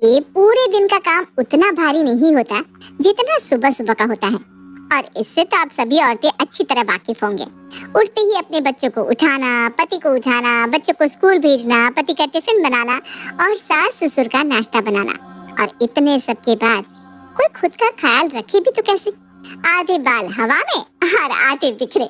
ये पूरे दिन का काम उतना भारी नहीं होता जितना सुबह सुबह का होता है, और इससे तो आप सभी औरतें अच्छी तरह वाकिफ होंगे। उठते ही अपने बच्चों को उठाना, पति को उठाना, बच्चों को स्कूल भेजना, पति का टिफिन बनाना और सास ससुर का नाश्ता बनाना, और इतने सब के बाद कोई खुद का ख्याल रखे भी तो कैसे। आधे बाल हवा में और आधे बिखरे।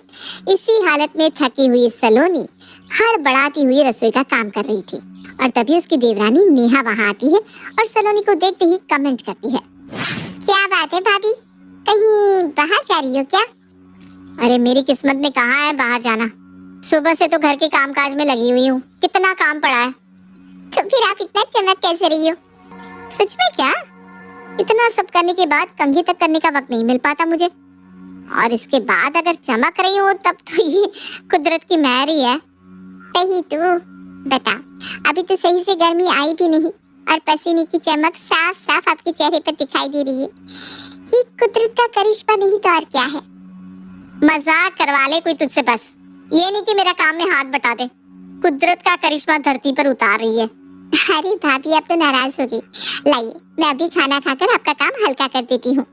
इसी हालत में थकी हुई सलोनी हड़बड़ाती हुई रसोई का काम कर रही थी, और तभी उसकी देवरानी नेहा वहां आती है और सलोनी को देखते ही कमेंट करती है, क्या बात है भाभी, कहीं बाहर जा रही हो क्या? अरे मेरी किस्मत में कहाँ है बाहर जाना, सुबह से तो घर के कामकाज में लगी हुई हूँ, कितना काम पड़ा है। तो फिर आप इतना चमक कैसे रही हो? सच में क्या? इतना सब करने के बाद कंघी तक करने का वक्त नहीं मिल पाता मुझे, और इसके बाद अगर चमक रही हूँ तब तो ये कुदरत की मेहर ही है। सही तू बता, अभी तो सही से गर्मी आई भी नहीं और पसीने की चमक साफ साफ आपके चेहरे पर दिखाई दे रही है। ये कुदरत का करिश्मा नहीं तो और क्या है। मजाक करवा ले कोई तुझसे, बस ये नहीं कि मेरा काम में हाथ बटा दे। कुदरत का करिश्मा धरती पर उतार रही है। अरे भाभी आप तो नाराज होगी, लाइए मैं अभी खाना खाकर आपका काम हल्का कर देती हूँ।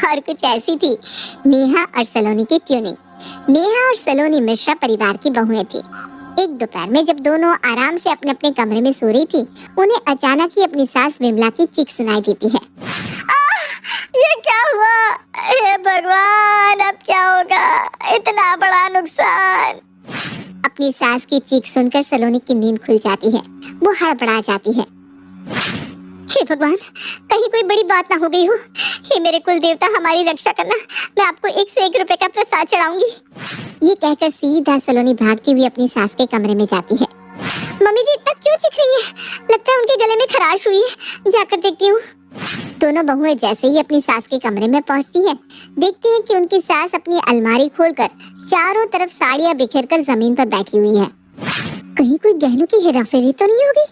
और कुछ ऐसी थी नेहा और सलोनी की ट्यूनिंग। नेहा और सलोनी मिश्रा परिवार की बहुएं थी। एक दोपहर में जब दोनों आराम से अपने अपने कमरे में सो रही थी, उन्हें अचानक ही अपनी सास विमला की चीख सुनाई देती है। ये क्या हुआ? हे भगवान, अब क्या होगा? इतना बड़ा नुकसान। अपनी सास की चीख सुनकर सलोनी की नींद खुल जाती है। वो हड़बड़ा जाती है। हे भगवान, कहीं कोई बड़ी बात ना हो गई हो। हे मेरे कुल देवता, हमारी रक्षा करना, मैं आपको 101 रुपए का प्रसाद चढ़ाऊंगी। ये कहकर सीधा सलोनी भागती हुई अपनी सास के कमरे में जाती है। मम्मी जी इतना क्यों चीख रही है? लगता है उनके गले में खराश हुई है, जाकर देखती हूँ। दोनों बहुएं जैसे ही अपनी सास के कमरे में पहुंचती है, देखती है कि उनकी सास अपनी अलमारी खोलकर चारों तरफ साड़ियां बिखेरकर जमीन पर बैठी हुई है। कहीं कोई गहनों की हेराफेरी तो नहीं होगी?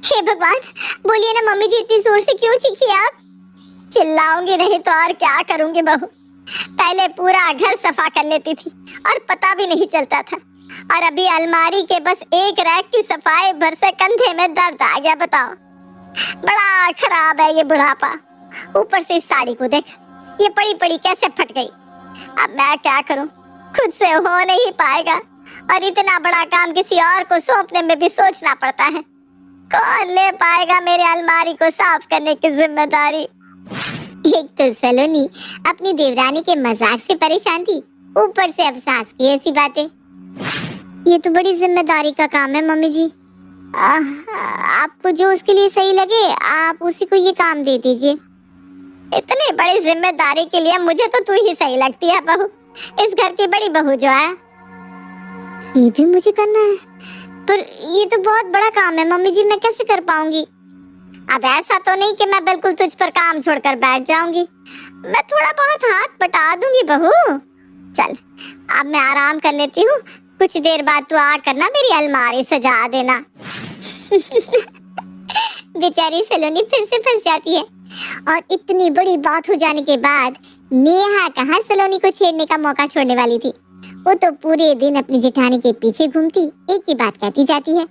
हे भगवान, बोलिए ना मम्मी जी, इतनी जोर से क्यों चीखी आप? चिल्लाऊंगी नहीं तो और क्या करूंगी बहू। पहले पूरा घर सफा कर लेती थी और पता भी नहीं चलता था, और अभी अलमारी के बस एक रैक की सफाई भर से कंधे में दर्द आ गया। बताओ, बड़ा खराब है ये बुढ़ापा। ऊपर से इस साड़ी को देख, ये पड़ी पड़ी कैसे फट गई। अब मैं क्या करूं, खुद से हो नहीं पाएगा, और इतना बड़ा काम किसी और को सौंपने में भी सोचना पड़ता है। कौन ले पाएगा मेरे अलमारी को साफ करने की जिम्मेदारी? एक तो सलोनी अपनी देवरानी के मजाक से परेशान थी, ऊपर से अब सास की ऐसी बातें। ये तो बड़ी जिम्मेदारी का काम है मम्मी जी। आपको जो उसके लिए सही लगे आप उसी को ये काम दे दीजिए। इतनी बड़ी जिम्मेदारी के लिए मुझे तो तू ही सही लगती है बहू, इस घर की बड़ी बहू जो है। ये भी मुझे करना है, पर ये तो बहुत बड़ा काम है मम्मी जी, मैं कैसे कर पाऊंगी? अब ऐसा तो नहीं कि मैं बिल्कुल तुझ पर काम छोड़कर बैठ जाऊंगी, मैं थोड़ा बहुत हाथ बटा दूंगी बहू। चल अब मैं आराम कर लेती हूँ, कुछ देर बाद तू आकर ना मेरी अलमारी सजा देना। बेचारी सलोनी फिर से फंस जाती है, और इतनी बड़ी बात हो जाने के बाद नेहा कहाँ सलोनी को छेड़ने का मौका छोड़ने वाली थी। वो तो पूरे दिन अपनी जेठानी के पीछे घूमती एक ही बात कहती जाती है,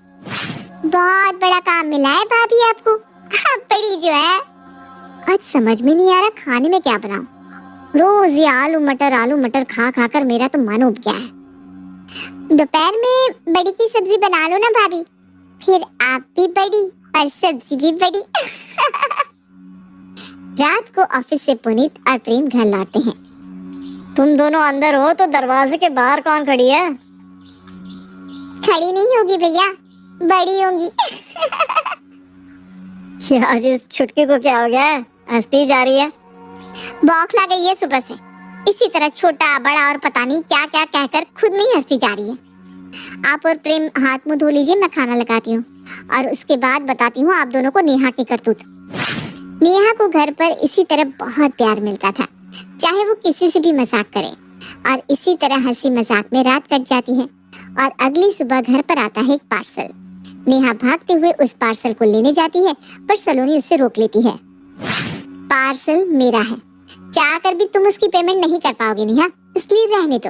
बहुत बड़ा काम मिला है भाभी आपको। बड़ी जो है, आज समझ में नहीं आ रहा खाने में क्या बनाऊं। रोज ये आलू मटर खा खा कर मेरा तो मन उब गया है। दोपहर में बड़ी की सब्जी बना लो ना भाभी, फिर आप भी बड़ी और सब्जी भी बड़ी। रात को ऑफिस से पुनीत और प्रेम घर लौटते हैं। तुम दोनों अंदर हो तो दरवाजे के बाहर कौन खड़ी है? खड़ी नहीं होगी भैया, बड़ी होंगी। आज इस छुटकी को क्या हो गया है, हंसती जा रही है? बौखला गई है सुबह से, इसी तरह छोटा बड़ा और पता नहीं क्या क्या कहकर खुद में ही हंसती जा रही है। आप और प्रेम हाथ मुंह धो लीजिए, मैं खाना लगाती हूँ, और उसके बाद बताती हूँ आप दोनों को नेहा की करतूत। नेहा को घर पर इसी तरह बहुत प्यार मिलता था, चाहे वो किसी से भी मजाक करे, और इसी तरह हंसी मजाक में रात कट जाती है। और अगली सुबह घर पर आता है एक पार्सल। नेहा भागते हुए उस पार्सल को लेने जाती है, पर सलोनी उसे रोक लेती है। पार्सल मेरा है, चाहकर भी तुम उसकी पेमेंट नहीं कर पाओगे नेहा, इसलिए रहने दो।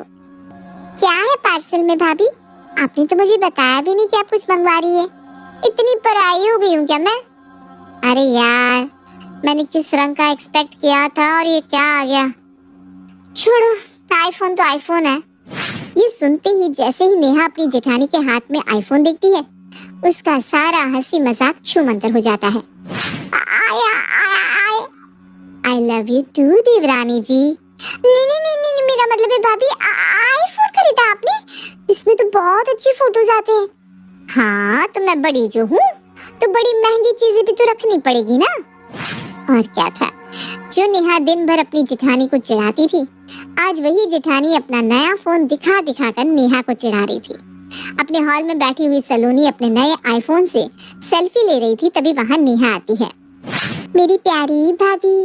क्या है पार्सल में भाभी? आपने तो मुझे बताया भी नहीं कि आप कुछ मंगवा रही है। इतनी पराई हो गई हूँ क्या मैं? अरे यार, मैंने किस रंग का एक्सपेक्ट किया था और ये क्या आ गया। छोड़ो, आईफोन तो आईफोन है। ये सुनते ही जैसे ही नेहा अपनी जेठानी के हाथ में आईफोन देखती है, उसका सारा हंसी मजाक छूमंतर हो जाता है। आई लव यू टू देवरानी जी। नहीं नहीं नहीं नहीं, मेरा मतलब है भाभी, आईफोन खरीदा आपने? इसमें तो बहुत अच्छी फोटोज आते हैं। हाँ, तो मैं बड़ी जो हूँ तो बड़ी महंगी चीजें भी तो रखनी पड़ेगी ना। और क्या था, जो नेहा दिन भर अपनी जेठानी को चिढ़ाती थी, आज वही जेठानी अपना नया फोन दिखा दिखा कर नेहा को चिढ़ा रही थी। अपने हॉल में बैठी हुई सलोनी अपने नए आईफोन से सेल्फी ले रही थी, तभी वहां नेहा आती है। मेरी प्यारी भाभी,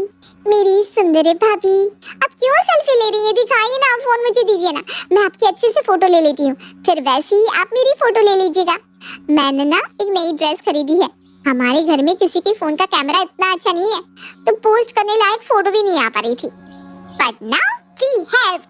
मेरी सुंदर भाभी, आप क्यों सेल्फी ले रही है? दिखाइए ना, फोन मुझे दीजिए ना, मैं आपकी अच्छे से फोटो ले लेती हूँ, फिर वैसे ही आप मेरी फोटो ले लीजिएगा। मैंने ना एक नई ड्रेस खरीदी है, हमारे घर में किसी के फोन का कैमरा इतना अच्छा नहीं है, तो पोस्ट करने लायक फोटो भी नहीं आ पा रही थी, बट नाउ वी हैव